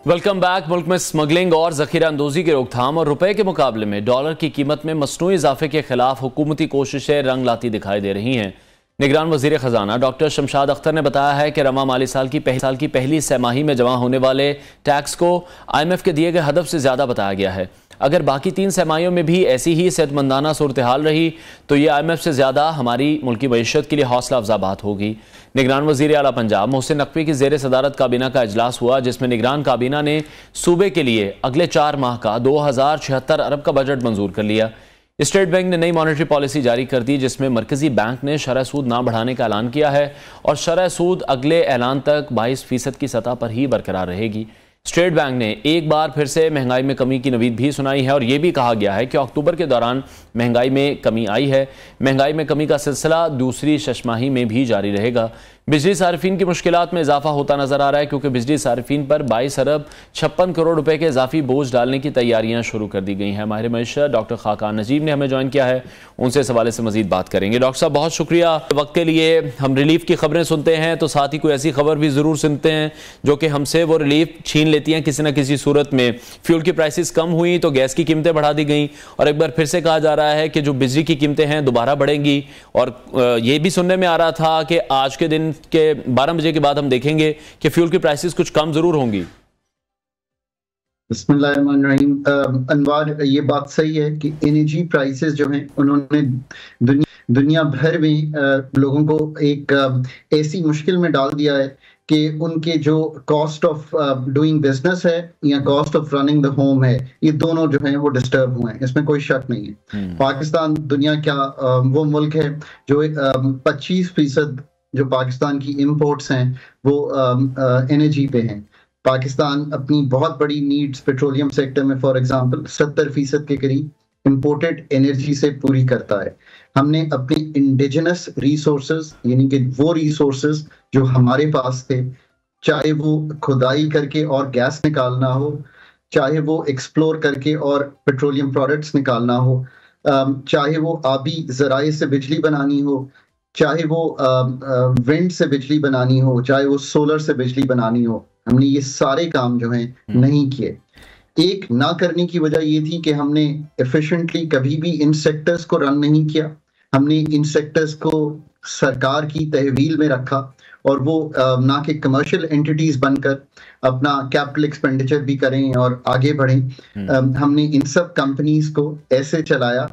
Welcome back. मुल्क में smuggling और जखीरा अंदोजी की रोकथाम और रुपए के मुकाबले में डॉलर की कीमत में मसनूई इजाफे के खिलाफ हुकूमती कोशिशें रंग लाती दिखाई दे रही हैं। निगरान वजीर खजाना डॉक्टर शमशाद अख्तर ने बताया है कि रवा माली साल की पहली सहमाही में जमा होने वाले टैक्स को IMF के दिए गए हदफ से ज्यादा बताया गया है। अगर बाकी 3 सहमाहियों में भी ऐसी ही सेहतमंदाना सूरत हाल रही तो ये IMF से ज्यादा हमारी मुल्की मईशत के लिए हौसला अफजा बात होगी। निगरान वजीर आला पंजाब मोहसिन नकवी की जेर सदारत काबीना का इजलास हुआ, जिसमें निगरान काबीना ने सूबे के लिए अगले 4 माह का 2076 अरब का बजट मंजूर कर लिया। स्टेट बैंक ने नई मॉनेटरी पॉलिसी जारी कर दी, जिसमें मरकजी बैंक ने शरह सूद ना बढ़ाने का ऐलान किया है और शरह सूद अगले ऐलान तक 22% की सतह पर ही बरकरार रहेगी। स्टेट बैंक ने एक बार फिर से महंगाई में कमी की नवीद भी सुनाई है और यह भी कहा गया है कि अक्टूबर के दौरान महंगाई में कमी आई है। महंगाई में कमी का सिलसिला दूसरी छमाही में भी जारी रहेगा। बिजली सार्फिन की मुश्किलात में इजाफा होता नजर आ रहा है, क्योंकि बिजली सार्फिन पर 22 अरब 56 करोड़ रुपए के इजाफी बोझ डालने की तैयारियां शुरू कर दी गई हैं। माहिर मईशत डॉक्टर खाकान नजीब ने हमें ज्वाइन किया है, उनसे इस हवाले से मजीद बात करेंगे। डॉक्टर साहब बहुत शुक्रिया वक्त के लिए। हम रिलीफ की खबरें सुनते हैं तो साथ ही कोई ऐसी खबर भी जरूर सुनते हैं जो कि हमसे वो रिलीफ छीन लेती हैं किसी न किसी सूरत में। फ्यूल की प्राइसेस कम हुई तो गैस की कीमतें बढ़ा दी गई और एक बार फिर से कहा जा रहा है कि जो बिजली की कीमतें हैं दोबारा बढ़ेंगी। और ये भी सुनने में आ रहा था कि आज के दिन के 12 बजे के बाद हम देखेंगे कि फ्यूल की प्राइसेस कुछ कम जरूर होंगी। बिस्मिल्लाहिर्रहमानिर्रहीम। अनवार, ये बात सही है कि एनर्जी प्राइसेस जो हैं उन्होंने दुनिया भर में लोगों को एक ऐसी मुश्किल में डाल दिया है कि उनके जो कॉस्ट ऑफ डूइंग बिजनेस है या cost of running the home है, ये दोनों जो हैं वो डिस्टर्ब हुए हैं, इसमें कोई शक नहीं है। पाकिस्तान दुनिया का वो मुल्क है जो 25% जो पाकिस्तान की इंपोर्ट्स हैं वो एनर्जी पे हैं। पाकिस्तान अपनी बहुत बड़ी नीड्स पेट्रोलियम सेक्टर में फॉर एग्जांपल 70% के करीब इंपोर्टेड एनर्जी से पूरी करता है। हमने अपनी इंडिजिनस रिसोर्सेज यानी कि वो रिसोर्सेज जो हमारे पास थे, चाहे वो खुदाई करके और गैस निकालना हो, चाहे वो एक्सप्लोर करके और पेट्रोलियम प्रोडक्ट्स निकालना हो, चाहे वो आबी ज़राए से बिजली बनानी हो, चाहे वो विंड से बिजली बनानी हो, चाहे वो सोलर से बिजली बनानी हो, हमने ये सारे काम जो हैं नहीं किए। एक ना करने की वजह ये थी कि हमने एफिशिएंटली कभी भी इन सेक्टर्स को रन नहीं किया। हमने इन सेक्टर्स को सरकार की तहवील में रखा और वो ना कि कमर्शियल एंटिटीज बनकर अपना कैपिटल एक्सपेंडिचर भी करें और आगे बढ़ें। हमने इन सब कंपनीज को ऐसे चलाया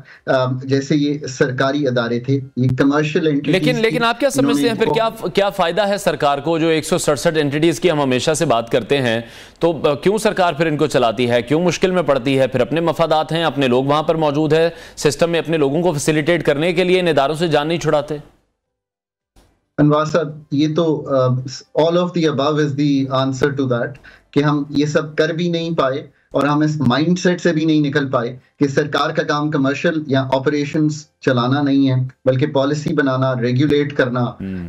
जैसे ये सरकारी अदारे थे, ये कमर्शियल एंटिटीज। लेकिन आप क्या समझते हैं फिर क्या फायदा है सरकार को? जो 167 एंटिटीज की हम हमेशा से बात करते हैं, तो क्यों सरकार फिर इनको चलाती है? क्यों मुश्किल में पड़ती है? फिर अपने मफादात हैं, अपने लोग वहां पर मौजूद है सिस्टम में, अपने लोगों को फैसिलिटेट करने के लिए इन इदारों से जान नहीं छुड़ाते? अनवार साहब, ये तो all of the above is the answer to that कि हम ये सब कर भी नहीं पाए और हम इस माइंडसेट से भी नहीं निकल पाए कि सरकार का काम कमर्शियल या ऑपरेशंस चलाना नहीं है, बल्कि पॉलिसी बनाना, रेगुलेट करना,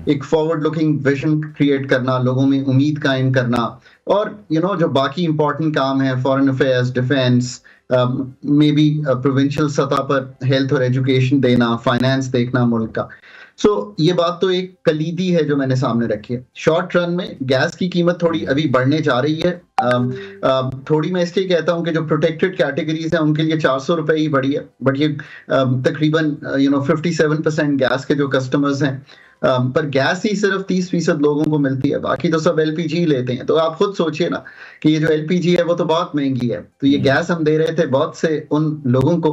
एक फॉरवर्ड लुकिंग विजन क्रिएट करना, लोगों में उम्मीद कायम करना और जो बाकी इंपॉर्टेंट काम है, foreign affairs, defence, may be provincial सतह पर हेल्थ और एजुकेशन देना, फाइनेंस देखना मुल्क का। ये बात तो एक कलीदी है जो मैंने सामने रखी है। शॉर्ट रन में गैस की कीमत थोड़ी अभी बढ़ने जा रही है। थोड़ी मैं इसलिए कहता हूं कि जो प्रोटेक्टेड कैटेगरीज हैं उनके लिए 400 रुपए ही बढ़ी है, बट ये तकरीबन 57% गैस के जो कस्टमर्स हैं, पर गैस ही सिर्फ 30% लोगों को मिलती है, बाकी तो सब LPG लेते हैं। तो आप खुद सोचिए ना कि ये जो LPG है वो तो बहुत महंगी है, तो ये गैस हम दे रहे थे बहुत से उन लोगों को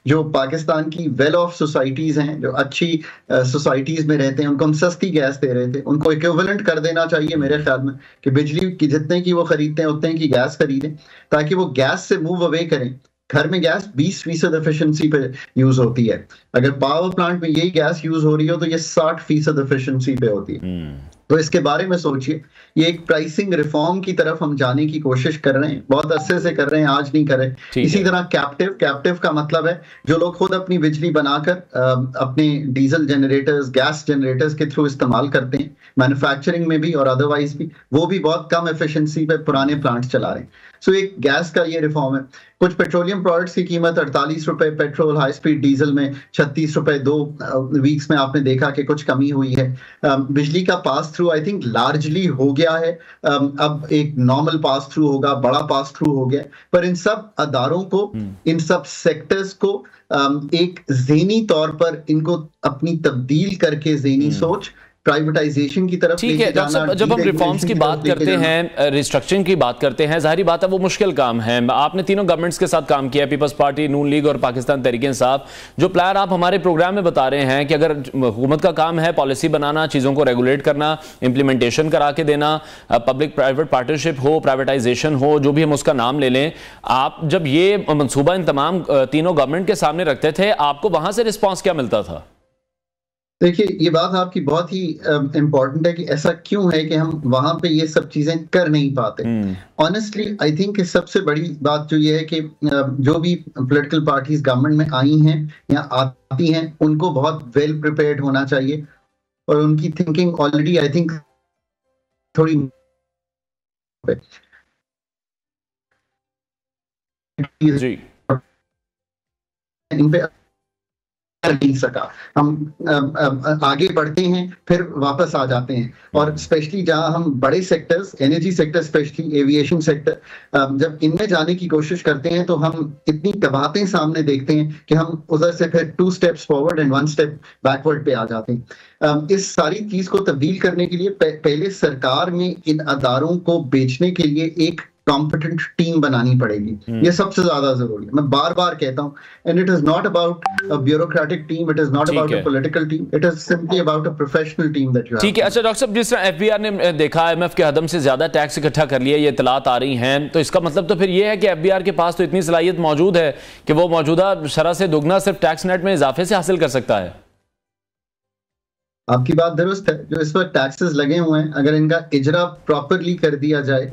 जो पाकिस्तान की वेल ऑफ सोसाइटीज हैं, जो अच्छी सोसाइटीज में रहते हैं, उनको हम सस्ती गैस दे रहे थे। उनको इक्विवेलेंट कर देना चाहिए मेरे ख्याल में कि बिजली की जितने की वो खरीदते हैं उतने की गैस खरीदें, ताकि वो गैस से मूव अवे करें। घर में गैस 20% एफिशिएंसी पे यूज होती है, अगर पावर प्लांट में यही गैस यूज हो रही हो तो ये 60% एफिशिएंसी पे होती है। तो इसके बारे में सोचिए। ये एक प्राइसिंग रिफॉर्म की तरफ हम जाने की कोशिश कर रहे हैं, बहुत अरसे से कर रहे हैं, आज नहीं कर रहे। इसी तरह कैप्टिव का मतलब है जो लोग खुद अपनी बिजली बनाकर अपने डीजल जनरेटर्स, गैस जनरेटर्स के थ्रू इस्तेमाल करते हैं, मैन्युफैक्चरिंग में भी और अदरवाइज भी, वो भी बहुत कम एफिशिएंसी पे पुराने प्लांट चला रहे हैं। सो एक गैस का ये रिफॉर्म है। कुछ पेट्रोलियम प्रोडक्ट्स की कीमत 48 रुपए, पेट्रोल हाई स्पीड डीजल में 36 रुपए, 2 वीक्स में आपने देखा कि कुछ कमी हुई है। बिजली का pass through I think largely हो गया है, अब एक नॉर्मल पास थ्रू होगा, बड़ा पास थ्रू हो गया। पर इन सब अदारों को, इन सब सेक्टर्स को एक ज़हनी तौर पर इनको अपनी तब्दील करके ज़हनी सोच प्राइवेटाइजेशन की तरफ ठीक है डॉक्टर साहब, जब हम रिफॉर्म्स की बात करते हैं, रिस्ट्रक्चरिंग की बात करते हैं, जाहिर बात है वो मुश्किल काम है। आपने तीनों गवर्नमेंट्स के साथ काम किया है, पीपल्स पार्टी, नून लीग और पाकिस्तान तहरीक-ए-इंसाफ। जो प्लान आप हमारे प्रोग्राम में बता रहे हैं कि अगर हुकूमत का काम है पॉलिसी बनाना, चीज़ों को रेगुलेट करना, इम्प्लीमेंटेशन करा के देना, पब्लिक प्राइवेट पार्टनरशिप हो, प्राइवेटाइजेशन हो, जो भी हम उसका नाम ले लें, आप जब ये मनसूबा इन तमाम तीनों गवर्नमेंट के सामने रखते थे, आपको वहां से रिस्पॉन्स क्या मिलता था? देखिए, ये बात आपकी बहुत ही इम्पोर्टेंट है कि ऐसा क्यों है कि हम वहां पे ये सब चीजें कर नहीं पाते। ऑनेस्टली आई थिंक सबसे बड़ी बात जो ये है कि जो भी पॉलिटिकल पार्टीज गवर्नमेंट में आई हैं या आती हैं, उनको बहुत वेल प्रिपेयर्ड होना चाहिए और उनकी थिंकिंग ऑलरेडी आई थिंक थोड़ी जी इन पे नहीं सका। हम आगे बढ़ते हैं फिर वापस आ जाते हैं, और स्पेशली जहां हम बड़े sectors, energy sector, specially aviation sector, जब इनमें जाने की कोशिश करते हैं तो हम इतनी तबाहतें सामने देखते हैं कि हम उधर से फिर 2 steps forward and 1 step backward पे आ जाते हैं। इस सारी चीज को तब्दील करने के लिए पहले सरकार में इन अदारों को बेचने के लिए एक कॉम्पिटेंट टीम बनानी पड़ेगी। ये सबसे ज्यादा जरूरी है। मैं बार बार कहता हूं, and it is not about a bureaucratic team, it is not about a political team, it is simply about a professional team that you have. ठीक है। अच्छा डॉक्टर साहब, जिस तरह एफबीआर ने देखा IMF के हदम से ज्यादा टैक्स इकट्ठा कर लिया, ये इतलात आ रही हैं, तो इसका मतलब तो फिर ये है कि एफबीआर के पास तो इतनी सलाहियत मौजूद है कि वो मौजूदा शरह से दुगना सिर्फ टैक्स नेट में इजाफे से हासिल कर सकता है। आपकी बात दुरुस्त है। जो इस वक्त टैक्सेस लगे हुए हैं, अगर इनका इजरा प्रॉपरली कर दिया जाए,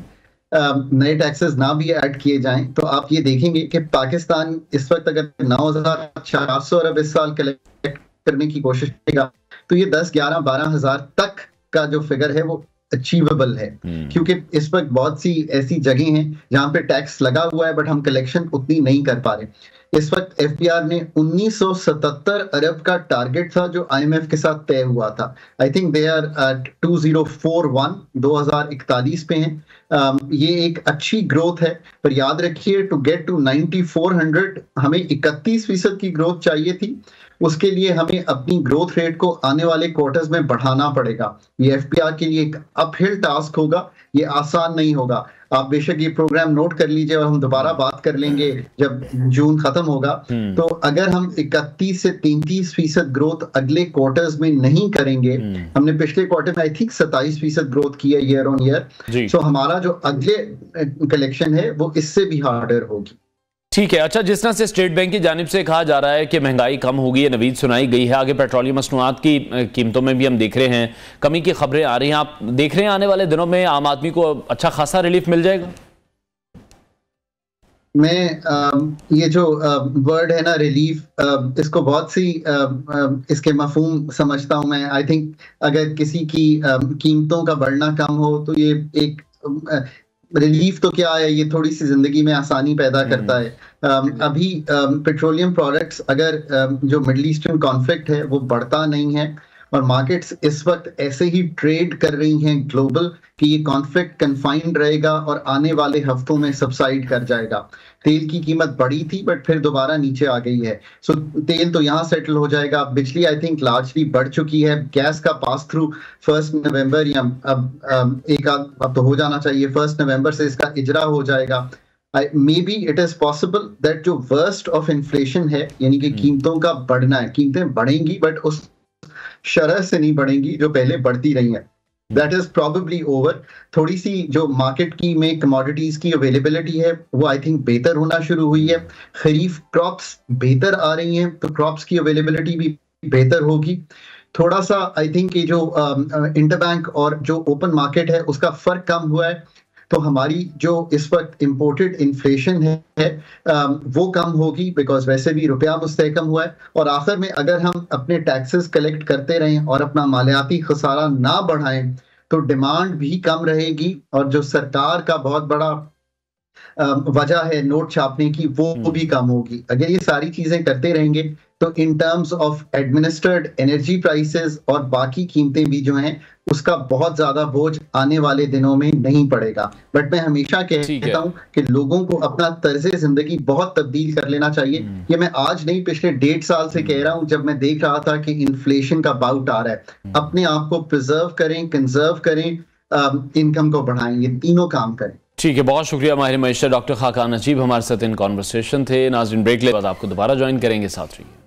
नए टैक्सेस ना भी ऐड किए जाएं, तो आप ये देखेंगे कि पाकिस्तान इस वक्त अगर 9,400 अरब इस साल कलेक्ट करने की कोशिश करेगा, तो ये 10, 11, 12 हज़ार तक का जो फिगर है वो अचीवेबल है। क्योंकि इस वक्त बहुत सी ऐसी जगह हैं जहां पे टैक्स लगा हुआ है बट हम कलेक्शन उतनी नहीं कर पा रहे। इस वक्त एफबीआर ने 1977 अरब का टारगेट था जो IMF के साथ तय हुआ था। आई थिंक दे आर 2041, 2041 पे हैं। ये एक अच्छी ग्रोथ है, पर याद रखिए टू गेट टू 9400 हमें 31% की ग्रोथ चाहिए थी। उसके लिए हमें अपनी ग्रोथ रेट को आने वाले क्वार्टर्स में बढ़ाना पड़ेगा। ये एफबीआर के लिए एक अपहिल टास्क होगा, ये आसान नहीं होगा। आप बेशक ये प्रोग्राम नोट कर लीजिए और हम दोबारा बात कर लेंगे जब जून खत्म होगा। तो अगर हम 31 से 33% ग्रोथ अगले क्वार्टर्स में नहीं करेंगे, हमने पिछले क्वार्टर में आई थिंक 27% ग्रोथ की है ईयर ऑन ईयर, सो हमारा जो अगले कलेक्शन है वो इससे भी हार्डर होगी। ठीक है। अच्छा, जिस तरह से स्टेट बैंक की जानिब से कहा जा रहा है कि महंगाई कम होगी, ये नवीद सुनाई गई है, आगे पेट्रोलियम मसनूआत की कीमतों में भी हम देख रहे हैं कमी की खबरें आ रही हैं, आप देख रहे हैं आने वाले दिनों में आम आदमी को अच्छा खासा रिलीफ मिल जाएगा? मैं ये जो वर्ड है ना रिलीफ, इसको बहुत सी इसके मफहूम समझता हूं मैं। आई थिंक अगर किसी की कीमतों का बढ़ना कम हो तो ये एक रिलीफ तो क्या है, ये थोड़ी सी जिंदगी में आसानी पैदा करता है। अभी पेट्रोलियम प्रोडक्ट्स, अगर जो मिडल ईस्टर्न कॉन्फ्लिक्ट है वो बढ़ता नहीं है और मार्केट्स इस वक्त ऐसे ही ट्रेड कर रही हैं ग्लोबल कि ये कॉन्फ्लिक्ट कन्फाइंड रहेगा और आने वाले हफ्तों में सबसाइड कर जाएगा। तेल की कीमत बढ़ी थी बट फिर दोबारा नीचे आ गई है, सो तेल तो यहाँ सेटल हो जाएगा। बिजली आई थिंक लार्जली बढ़ चुकी है। गैस का पास थ्रू 1 नवंबर या अब तो हो जाना चाहिए, 1 नवंबर से इसका इजरा हो जाएगा। May be it is possible that जो वर्स्ट ऑफ इन्फ्लेशन है, यानी कि कीमतों का बढ़ना है, कीमतें बढ़ेंगी बट उस शरह से नहीं बढ़ेंगी जो पहले बढ़ती रही है, दैट इज प्रोबेबली ओवर। थोड़ी सी जो मार्केट की में कमोडिटीज की अवेलेबिलिटी है वो आई थिंक बेहतर होना शुरू हुई है। खरीफ क्रॉप्स बेहतर आ रही हैं तो क्रॉप्स की अवेलेबिलिटी भी बेहतर होगी। थोड़ा सा आई थिंक ये जो इंटरबैंक और जो ओपन मार्केट है उसका फर्क कम हुआ है, तो हमारी जो इस वक्त इंपोर्टेड इन्फ्लेशन है वो कम होगी, बिकॉज वैसे भी रुपया मुस्तहकम हुआ है। और आखिर में अगर हम अपने टैक्सेस कलेक्ट करते रहें और अपना मालियाती खसारा ना बढ़ाएं तो डिमांड भी कम रहेगी और जो सरकार का बहुत बड़ा वजह है नोट छापने की वो भी कम होगी। अगर ये सारी चीजें करते रहेंगे तो in terms of administered energy prices और बाकी कीमतें भी जो हैं उसका बहुत ज्यादा बोझ आने वाले दिनों में नहीं पड़ेगा। बट मैं हमेशा कहता हूं कि लोगों को अपना तर्ज जिंदगी बहुत तब्दील कर लेना चाहिए। ये मैं आज नहीं पिछले 1.5 साल से कह रहा हूं, जब मैं देख रहा था कि इन्फ्लेशन का बाउट आ रहा है। अपने आप को प्रिजर्व करें, कंजर्व करें, इनकम को बढ़ाएं, ये तीनों काम करें। ठीक है, बहुत शुक्रिया माहिर मईशत डॉक्टर खाकान नजीब हमारे साथ इन कॉन्वर्सेशन थे। नाज़रीन ब्रेक ले बाद आपको दोबारा ज्वाइन करेंगे, साथ रहिए।